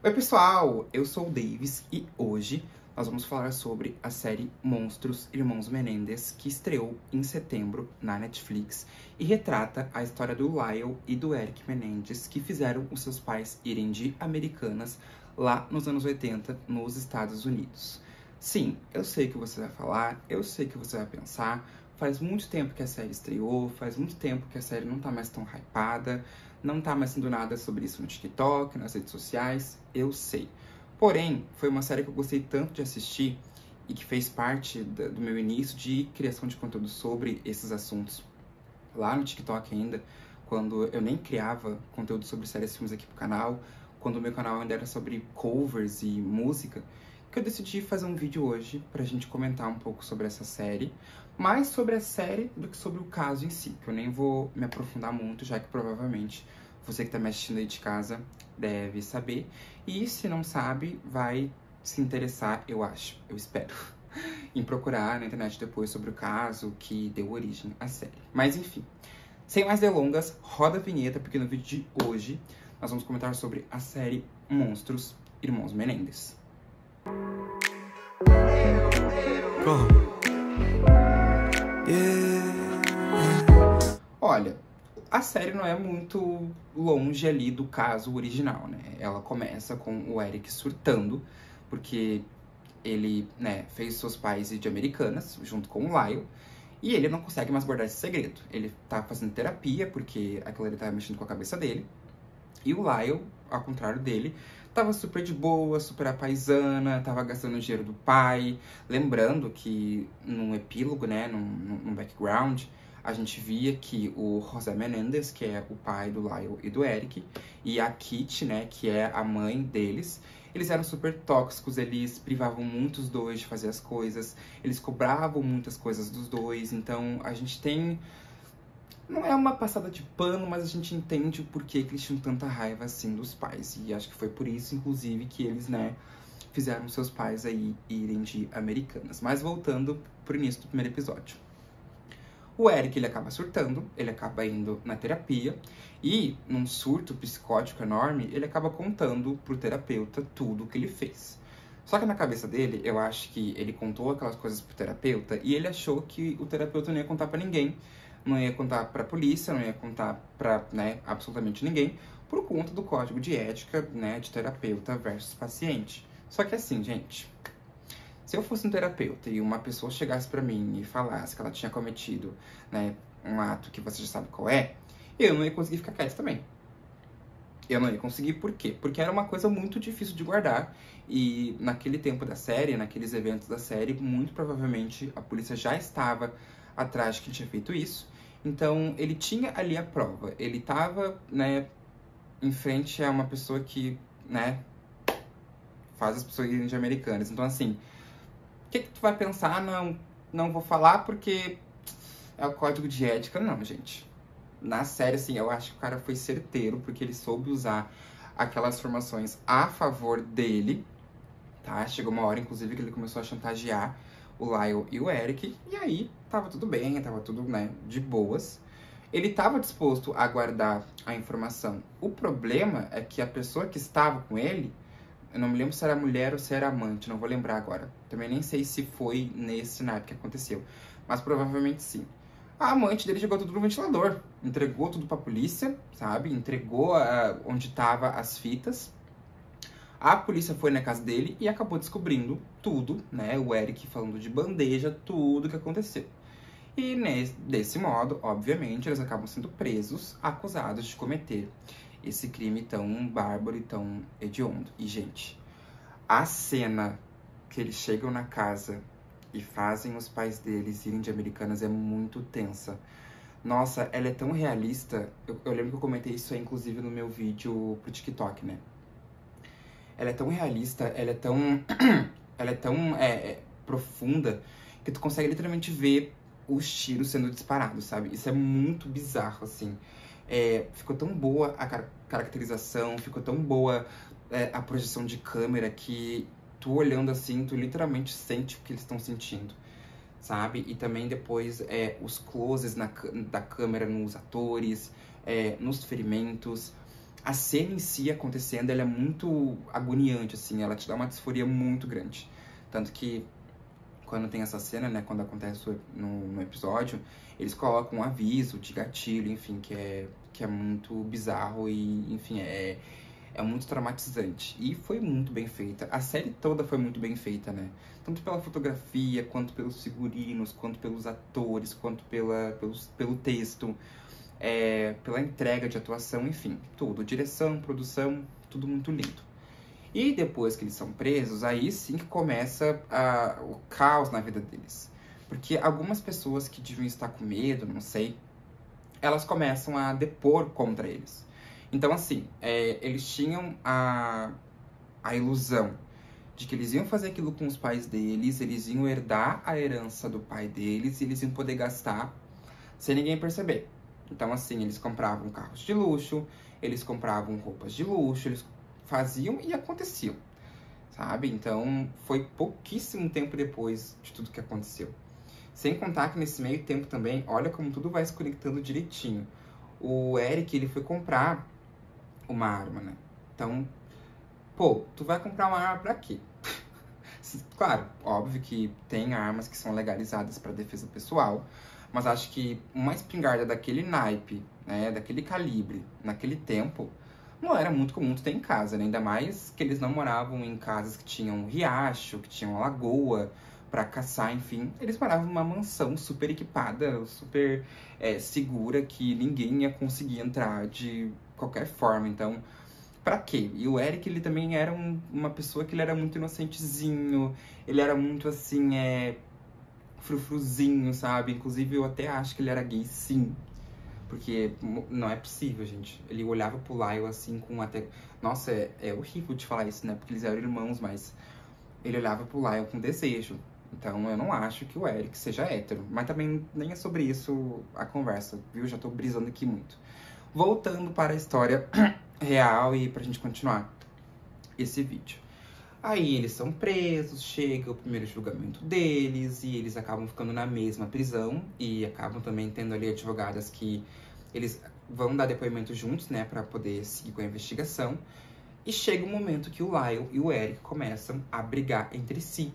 Oi pessoal, eu sou o Davis e hoje nós vamos falar sobre a série Monstros Irmãos Menendez, que estreou em setembro na Netflix e retrata a história do Lyle e do Eric Menendez, que fizeram os seus pais irem de Americanas lá nos anos 80 nos Estados Unidos. Sim, eu sei o que você vai falar, eu sei o que você vai pensar. Faz muito tempo que a série estreou, faz muito tempo que a série não tá mais tão hypada, não tá mais sendo nada sobre isso no TikTok, nas redes sociais, eu sei. Porém, foi uma série que eu gostei tanto de assistir e que fez parte do meu início de criação de conteúdo sobre esses assuntos. Lá no TikTok ainda, quando eu nem criava conteúdo sobre séries e filmes aqui pro canal, quando o meu canal ainda era sobre covers e música, que eu decidi fazer um vídeo hoje pra gente comentar um pouco sobre essa série, mais sobre a série do que sobre o caso em si, que eu nem vou me aprofundar muito, já que provavelmente você que tá me assistindo aí de casa deve saber, e se não sabe, vai se interessar, eu acho, eu espero, em procurar na internet depois sobre o caso que deu origem à série. Mas enfim, sem mais delongas, roda a vinheta, porque no vídeo de hoje nós vamos comentar sobre a série Monstros Irmãos Menendez. Olha, a série não é muito longe ali do caso original, né? Ela começa com o Eric surtando, porque ele, né, fez seus pais ir de Americanas, junto com o Lyle, e ele não consegue mais guardar esse segredo. Ele tá fazendo terapia, porque aquilo ali tava mexendo com a cabeça dele, e o Lyle, ao contrário dele, tava super de boa, super apaisana, tava gastando o dinheiro do pai. Lembrando que num epílogo, né, num background, a gente via que o José Menendez, que é o pai do Lyle e do Eric, e a Kitty, né, que é a mãe deles, eles eram super tóxicos, eles privavam muito os dois de fazer as coisas, eles cobravam muitas coisas dos dois, então a gente tem... Não é uma passada de pano, mas a gente entende o porquê que eles tinham tanta raiva, assim, dos pais. E acho que foi por isso, inclusive, que eles, né, fizeram seus pais aí irem de Americanas. Mas voltando pro início do primeiro episódio. O Eric, ele acaba surtando, ele acaba indo na terapia. E, num surto psicótico enorme, ele acaba contando pro terapeuta tudo o que ele fez. Só que na cabeça dele, eu acho que ele contou aquelas coisas pro terapeuta e ele achou que o terapeuta não ia contar pra ninguém. Não ia contar pra polícia, não ia contar pra, né, absolutamente ninguém, por conta do código de ética, né, de terapeuta versus paciente. Só que assim, gente, se eu fosse um terapeuta e uma pessoa chegasse pra mim e falasse que ela tinha cometido, né, um ato que você já sabe qual é, eu não ia conseguir ficar quieto também. Eu não ia conseguir, por quê? Porque era uma coisa muito difícil de guardar. E naquele tempo da série, naqueles eventos da série, muito provavelmente a polícia já estava atrás de quem tinha feito isso. Então, ele tinha ali a prova. Ele estava, né, em frente a uma pessoa que, né, faz as pessoas irem de Americanas. Então, assim, o que tu vai pensar? Não vou falar porque é o código de ética. Não, gente. Na série, assim, eu acho que o cara foi certeiro, porque ele soube usar aquelas informações a favor dele, tá? Chegou uma hora, inclusive, que ele começou a chantagear o Lyle e o Eric, e aí tava tudo bem, tava tudo, né, de boas. Ele tava disposto a guardar a informação. O problema é que a pessoa que estava com ele, eu não me lembro se era mulher ou se era amante, não vou lembrar agora. Também nem sei se foi nesse naipe que aconteceu, mas provavelmente sim. A amante dele jogou tudo no ventilador, entregou tudo pra polícia, sabe? Entregou onde tava as fitas. A polícia foi na casa dele e acabou descobrindo tudo, né? O Eric falando de bandeja, tudo que aconteceu. E desse modo, obviamente, eles acabam sendo presos, acusados de cometer esse crime tão bárbaro e tão hediondo. E, gente, a cena que eles chegam na casa e fazem os pais deles irem de Americanas é muito tensa. Nossa, ela é tão realista. Eu lembro que eu comentei isso aí, inclusive, no meu vídeo pro TikTok, né? Ela é tão realista, ela é tão, profunda, que tu consegue literalmente ver os tiros sendo disparados, sabe? Isso é muito bizarro, assim. Ficou tão boa a caracterização, ficou tão boa a projeção de câmera que tu olhando assim, tu literalmente sente o que eles estão sentindo, sabe? E também depois os closes da câmera nos atores, nos ferimentos. a cena em si acontecendo, ela é muito agoniante, assim, ela te dá uma disforia muito grande. Tanto que quando tem essa cena, né, quando acontece no episódio, eles colocam um aviso de gatilho, enfim, que é muito bizarro e, enfim, é muito traumatizante. E foi muito bem feita. A série toda foi muito bem feita, né? Tanto pela fotografia, quanto pelos figurinos, quanto pelos atores, quanto pelo texto, pela entrega de atuação, enfim, tudo. Direção, produção, tudo muito lindo. E depois que eles são presos, aí sim que começa o caos na vida deles. Porque algumas pessoas que deviam estar com medo, não sei, elas começam a depor contra eles. Então, assim, eles tinham a ilusão de que eles iam fazer aquilo com os pais deles, eles iam herdar a herança do pai deles e eles iam poder gastar sem ninguém perceber. Então, assim, eles compravam carros de luxo, eles compravam roupas de luxo, eles faziam e aconteciam, sabe? Então, foi pouquíssimo tempo depois de tudo que aconteceu. Sem contar que nesse meio tempo também, olha como tudo vai se conectando direitinho. O Eric, ele foi comprar uma arma, né? Então, pô, tu vai comprar uma arma pra quê? Claro, óbvio que tem armas que são legalizadas para defesa pessoal, mas acho que uma espingarda daquele naipe, né, daquele calibre, naquele tempo, não era muito comum ter em casa, né? Ainda mais que eles não moravam em casas que tinham um riacho, que tinham uma lagoa para caçar, enfim. Eles moravam numa mansão super equipada, super segura, que ninguém ia conseguir entrar de qualquer forma. Então, pra quê? E o Eric, ele também era uma pessoa que ele era muito inocentezinho, ele era muito, assim, frufruzinho, sabe? Inclusive, eu até acho que ele era gay, sim. Porque não é possível, gente. Ele olhava pro Lyle, assim, com até... Nossa, é horrível de falar isso, né? Porque eles eram irmãos, mas ele olhava pro Lyle com desejo. Então, eu não acho que o Eric seja hétero. Mas também nem é sobre isso a conversa, viu? Já tô brisando aqui muito. Voltando para a história real e pra gente continuar esse vídeo. Aí eles são presos, chega o primeiro julgamento deles e eles acabam ficando na mesma prisão e acabam também tendo ali advogadas que eles vão dar depoimento juntos, né, pra poder seguir com a investigação. E chega um momento que o Lyle e o Eric começam a brigar entre si.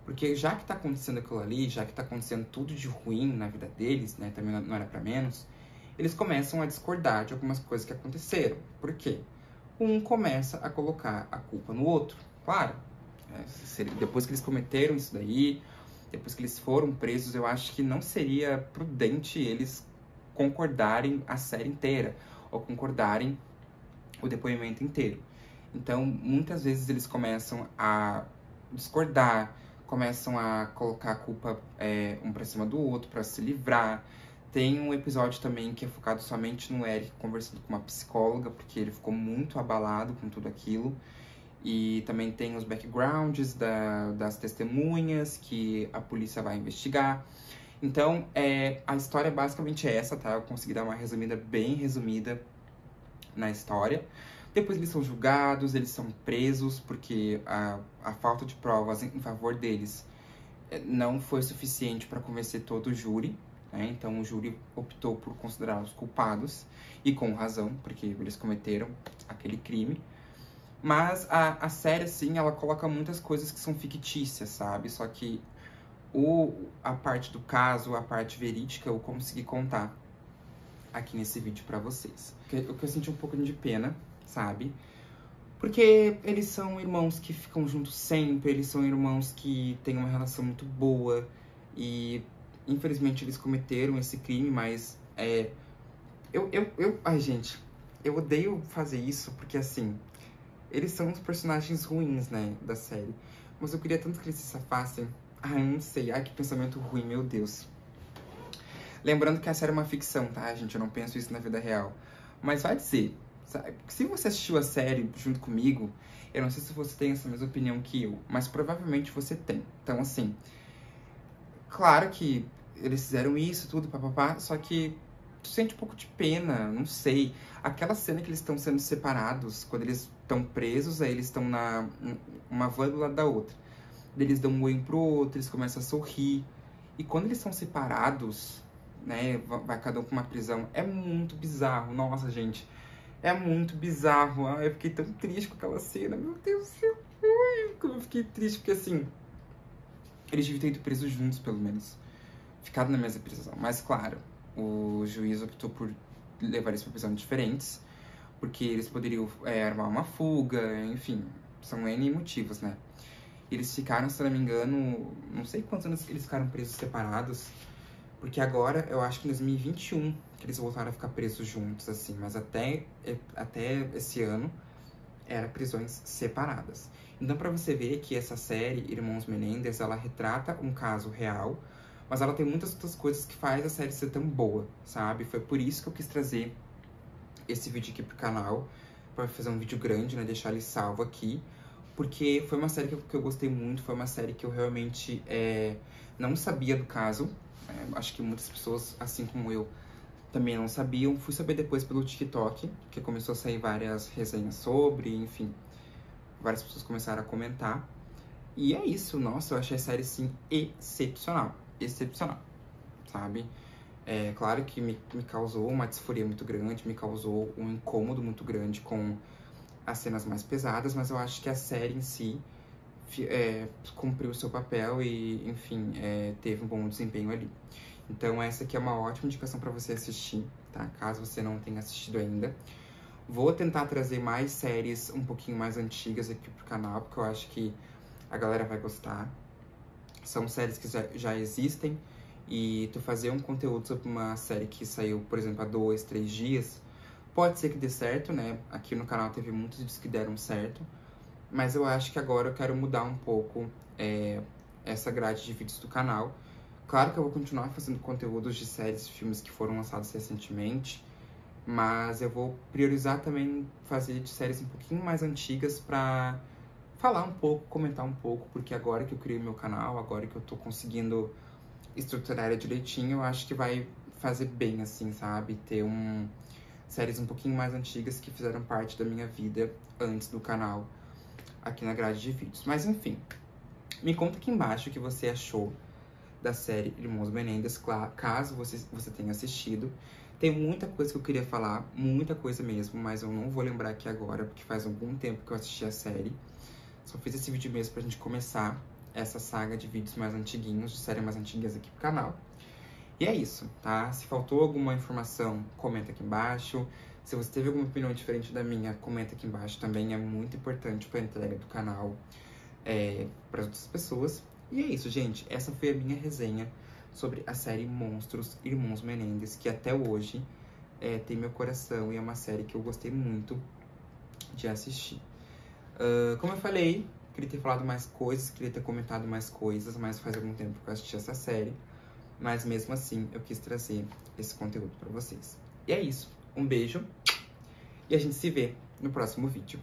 Porque já que tá acontecendo aquilo ali, já que tá acontecendo tudo de ruim na vida deles, né, também não era pra menos, eles começam a discordar de algumas coisas que aconteceram. Por quê? Um começa a colocar a culpa no outro. Claro, depois que eles cometeram isso daí, depois que eles foram presos, eu acho que não seria prudente eles concordarem a série inteira, ou concordarem o depoimento inteiro. Então, muitas vezes eles começam a discordar, começam a colocar a culpa um pra cima do outro, pra se livrar. Tem um episódio também que é focado somente no Eric conversando com uma psicóloga, porque ele ficou muito abalado com tudo aquilo. E também tem os backgrounds das testemunhas que a polícia vai investigar. Então, a história basicamente é essa, tá? Eu consegui dar uma resumida bem resumida na história. Depois eles são julgados, eles são presos, porque a falta de provas em favor deles não foi suficiente para convencer todo o júri, né? Então o júri optou por considerá-los culpados, e com razão, porque eles cometeram aquele crime. Mas a série, assim, ela coloca muitas coisas que são fictícias, sabe? Só que a parte do caso, a parte verídica, eu consegui contar aqui nesse vídeo pra vocês. O que eu senti um pouco de pena, sabe? Porque eles são irmãos que ficam juntos sempre, eles são irmãos que têm uma relação muito boa. E, infelizmente, eles cometeram esse crime, mas... Ai, gente, eu odeio fazer isso, porque, assim... Eles são os personagens ruins, né, da série. Mas eu queria tanto que eles se safassem. Ai, não sei. Ai, que pensamento ruim, meu Deus. Lembrando que a série é uma ficção, tá, gente? Eu não penso isso na vida real. Mas vai dizer, sabe? Se você assistiu a série junto comigo, eu não sei se você tem essa mesma opinião que eu, mas provavelmente você tem. Então, assim, claro que eles fizeram isso, tudo, papapá, só que tu sente um pouco de pena, não sei. Aquela cena que eles estão sendo separados, quando eles estão presos, aí eles estão uma van do lado da outra. Eles dão um oi pro outro, eles começam a sorrir. E quando eles são separados, né, vai cada um pra uma prisão, é muito bizarro. Nossa, gente, É muito bizarro. Ai, eu fiquei tão triste com aquela cena. Meu Deus do céu. Ai, como eu fiquei triste, porque assim, eles deviam ter ido presos juntos, pelo menos. Ficado na mesma prisão. Mas, claro, o juiz optou por levar eles para prisões diferentes, porque eles poderiam armar uma fuga, enfim, são N motivos, né? Eles ficaram, se não me engano, não sei quantos anos eles ficaram presos separados, porque agora, eu acho que em 2021, que eles voltaram a ficar presos juntos, assim, mas até esse ano, era prisões separadas. Então, pra você ver que essa série, Irmãos Menendez, ela retrata um caso real, mas ela tem muitas outras coisas que faz a série ser tão boa, sabe? Foi por isso que eu quis trazer esse vídeo aqui pro canal, pra fazer um vídeo grande, né? Deixar ele salvo aqui, porque foi uma série que eu gostei muito, foi uma série que eu realmente não sabia do caso. Acho que muitas pessoas, assim como eu, também não sabiam. Fui saber depois pelo TikTok, que começou a sair várias resenhas sobre, enfim, várias pessoas começaram a comentar. E é isso, nossa, eu achei a série, sim, excepcional. Excepcional, sabe? É claro que me causou uma disforia muito grande, me causou um incômodo muito grande com as cenas mais pesadas, mas eu acho que a série em si cumpriu o seu papel e, enfim, teve um bom desempenho ali. Então essa aqui é uma ótima indicação para você assistir, tá? Caso você não tenha assistido ainda. Vou tentar trazer mais séries um pouquinho mais antigas aqui pro canal, porque eu acho que a galera vai gostar. São séries que já existem, e tu fazer um conteúdo sobre uma série que saiu, por exemplo, há 2, 3 dias, pode ser que dê certo, né? Aqui no canal teve muitos vídeos que deram certo, mas eu acho que agora eu quero mudar um pouco essa grade de vídeos do canal. Claro que eu vou continuar fazendo conteúdos de séries e filmes que foram lançados recentemente, mas eu vou priorizar também fazer de séries um pouquinho mais antigas pra falar um pouco, comentar um pouco, porque agora que eu criei meu canal, agora que eu tô conseguindo estruturar ele direitinho, eu acho que vai fazer bem, assim, sabe? Ter séries um pouquinho mais antigas que fizeram parte da minha vida antes do canal aqui na grade de vídeos. Mas enfim, me conta aqui embaixo o que você achou da série Irmãos Menendez, caso você tenha assistido. Tem muita coisa que eu queria falar, muita coisa mesmo, mas eu não vou lembrar aqui agora, porque faz algum tempo que eu assisti a série. Só fiz esse vídeo mesmo pra gente começar essa saga de vídeos mais antiguinhos, de séries mais antigas aqui pro canal. E é isso, tá? Se faltou alguma informação, comenta aqui embaixo. Se você teve alguma opinião diferente da minha, comenta aqui embaixo também. É muito importante pra entrega do canal para outras pessoas. E é isso, gente. Essa foi a minha resenha sobre a série Monstros Irmãos Menendez, que até hoje tem meu coração e é uma série que eu gostei muito de assistir. Como eu falei, queria ter falado mais coisas, queria ter comentado mais coisas, mas faz algum tempo que eu assisti essa série. Mas mesmo assim, eu quis trazer esse conteúdo pra vocês. E é isso. Um beijo e a gente se vê no próximo vídeo.